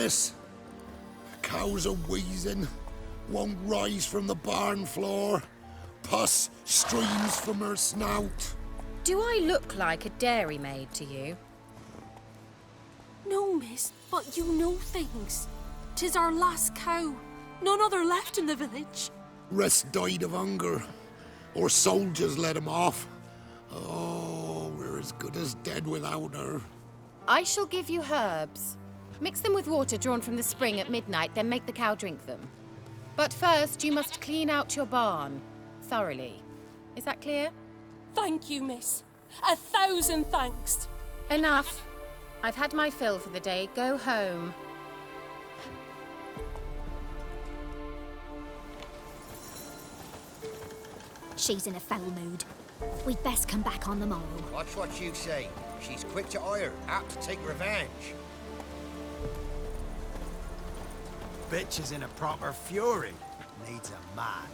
miss. Cows are wheezing, won't rise from the barn floor. Pus streams from her snout. Do I look like a dairymaid to you? No, miss, but you know things. 'Tis our last cow. None other left in the village. Rest died of hunger, or soldiers let him off. Oh, we're as good as dead without her. I shall give you herbs. Mix them with water drawn from the spring at midnight, then make the cow drink them. But first, you must clean out your barn thoroughly. Is that clear? Thank you, miss. 1,000 thanks. Enough. I've had my fill for the day. Go home. She's in a foul mood. We'd best come back on the morrow. Watch what you say. She's quick to ire, apt to take revenge. Bitch is in a proper fury. Needs a man.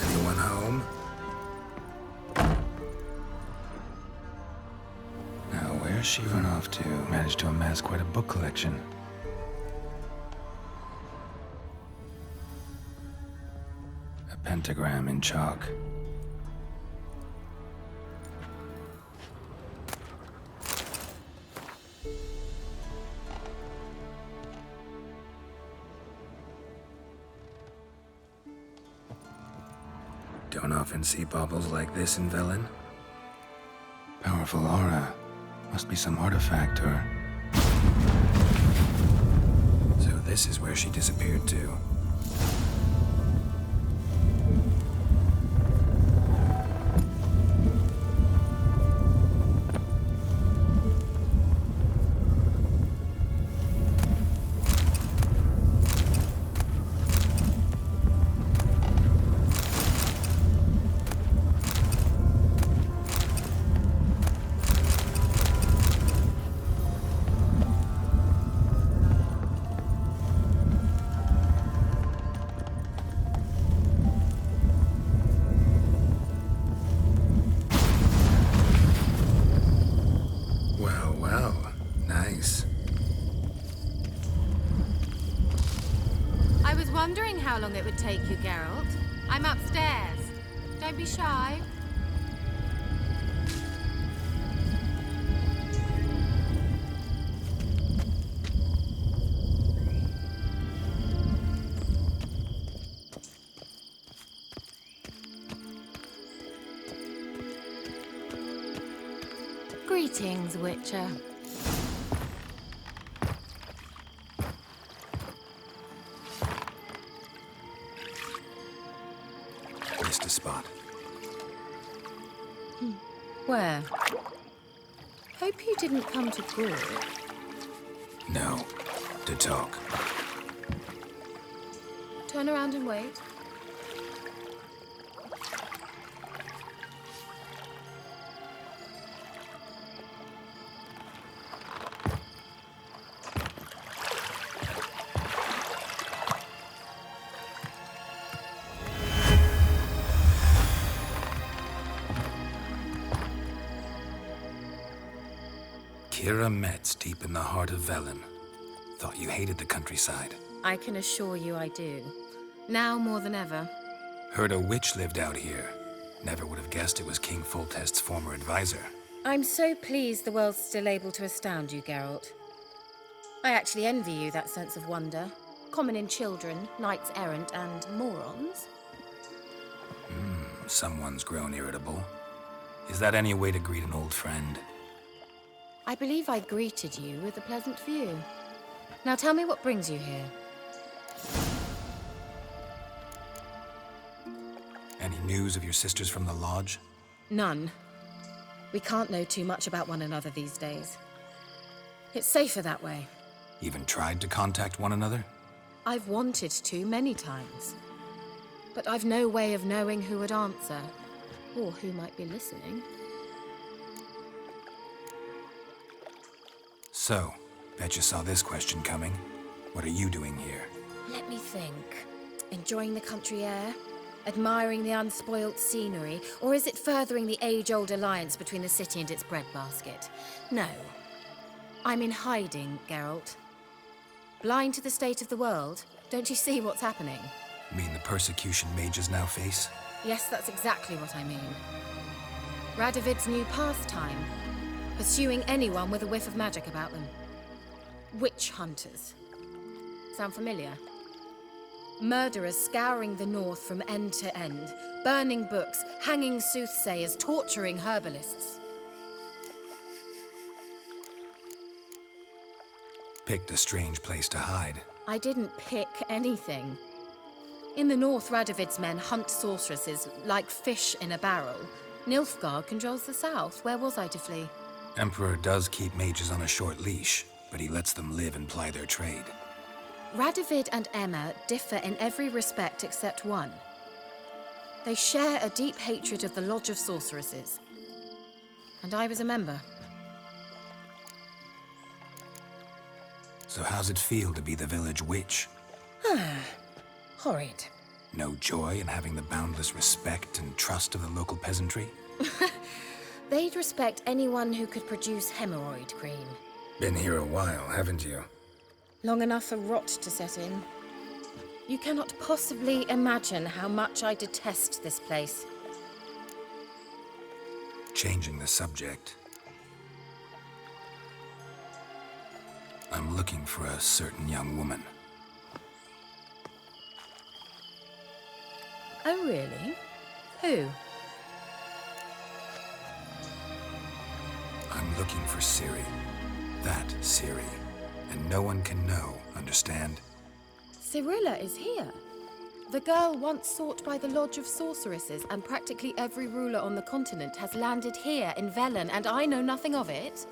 Anyone home? Now, where's she run off to? Managed to amass quite a book collection. A pentagram in chalk. Don't often see baubles like this in Velen. Powerful aura. Must be some artifact or... So this is where she disappeared to. Wondering how long it would take you, Geralt. I'm upstairs. Don't be shy. Greetings, Witcher. Missed a spot. Where? Hope you didn't come to Gore. No. To talk. Turn around and wait. Kira Metz, deep in the heart of Velen. Thought you hated the countryside. I can assure you I do. Now more than ever. Heard a witch lived out here. Never would have guessed it was King Foltest's former advisor. I'm so pleased the world's still able to astound you, Geralt. I actually envy you that sense of wonder. Common in children, knights errant, and morons. Someone's grown irritable. Is that any way to greet an old friend? I believe I greeted you with a pleasant view. Now tell me what brings you here. Any news of your sisters from the lodge? None. We can't know too much about one another these days. It's safer that way. Even tried to contact one another? I've wanted to many times. But I've no way of knowing who would answer, or who might be listening. So, bet you saw this question coming. What are you doing here? Let me think. Enjoying the country air, Admiring the unspoilt scenery, or is it furthering the age-old alliance between the city and its breadbasket? No. I'm in hiding, Geralt. Blind to the state of the world? Don't you see what's happening? Mean the persecution mages now face? Yes, that's exactly what I mean. Radovid's new pastime. Pursuing anyone with a whiff of magic about them. Witch hunters. Sound familiar? Murderers scouring the north from end to end, burning books, hanging soothsayers, torturing herbalists. Picked a strange place to hide. I didn't pick anything. In the north, Radovid's men hunt sorceresses like fish in a barrel. Nilfgaard controls the south. Where was I to flee? Emperor does keep mages on a short leash, but he lets them live and ply their trade. Radovid and Emma differ in every respect except one. They share a deep hatred of the Lodge of Sorceresses. And I was a member. So how's it feel to be the village witch? Horrid. No joy in having the boundless respect and trust of the local peasantry? They'd respect anyone who could produce hemorrhoid cream. Been here a while, haven't you? Long enough for rot to set in. You cannot possibly imagine how much I detest this place. Changing the subject. I'm looking for a certain young woman. Oh, really? Who? I'm looking for Ciri. That Ciri. And no one can know, understand? Cirilla is here. The girl once sought by the Lodge of Sorceresses, and practically every ruler on the continent has landed here in Velen, and I know nothing of it.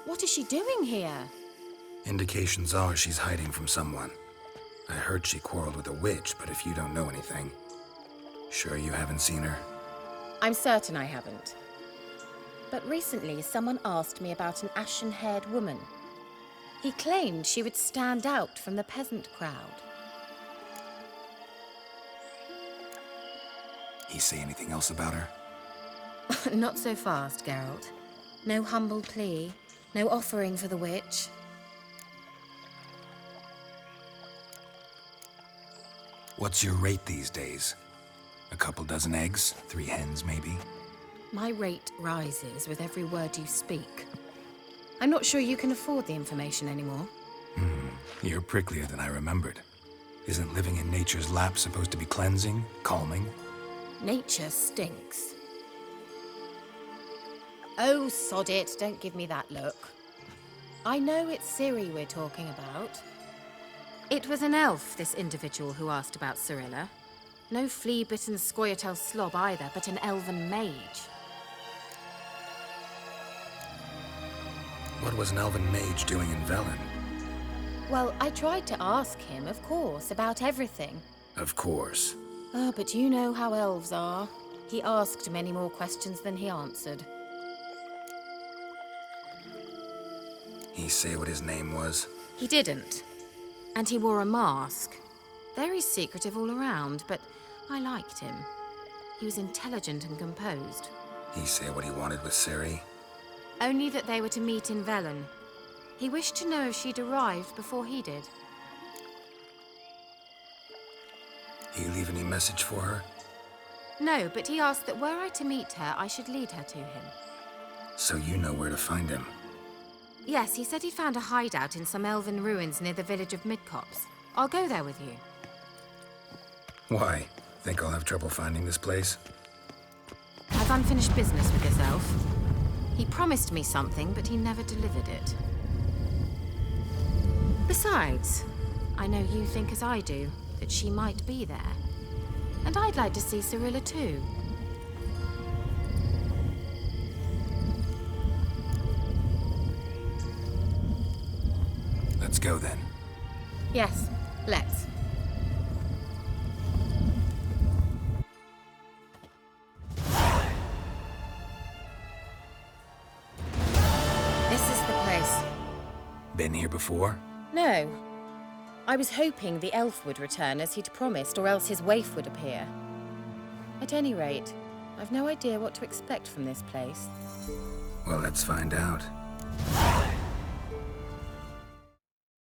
What is she doing here? Indications are she's hiding from someone. I heard she quarreled with a witch, but if you don't know anything... Sure you haven't seen her? I'm certain I haven't. But recently, someone asked me about an ashen-haired woman. He claimed she would stand out from the peasant crowd. He say anything else about her? Not so fast, Geralt. No humble plea, no offering for the witch. What's your rate these days? A couple dozen eggs? 3 hens, maybe? My rate rises with every word you speak. I'm not sure you can afford the information anymore. You're pricklier than I remembered. Isn't living in nature's lap supposed to be cleansing, calming? Nature stinks. Oh, sod it. Don't give me that look. I know it's Ciri we're talking about. It was an elf, this individual who asked about Cirilla. No flea-bitten Scoia'tael slob either, but an elven mage. What was an elven mage doing in Velen? Well, I tried to ask him, of course, about everything. Of course. Oh, but you know how elves are. He asked many more questions than he answered. He say what his name was? He didn't. And he wore a mask. Very secretive all around, but I liked him. He was intelligent and composed. He say what he wanted with Ciri? Only that they were to meet in Velen. He wished to know if she'd arrived before he did. He leave any message for her? No, but he asked that were I to meet her, I should lead her to him. So you know where to find him? Yes, he said he found a hideout in some elven ruins near the village of Midcopse. I'll go there with you. Why? Think I'll have trouble finding this place? I've unfinished business with this elf. He promised me something, but he never delivered it. Besides, I know you think as I do, that she might be there. And I'd like to see Cirilla too. Let's go then. Yes, let's. This is the place. Been here before? No. I was hoping the elf would return as he'd promised, or else his waif would appear. At any rate, I've no idea what to expect from this place. Well, let's find out.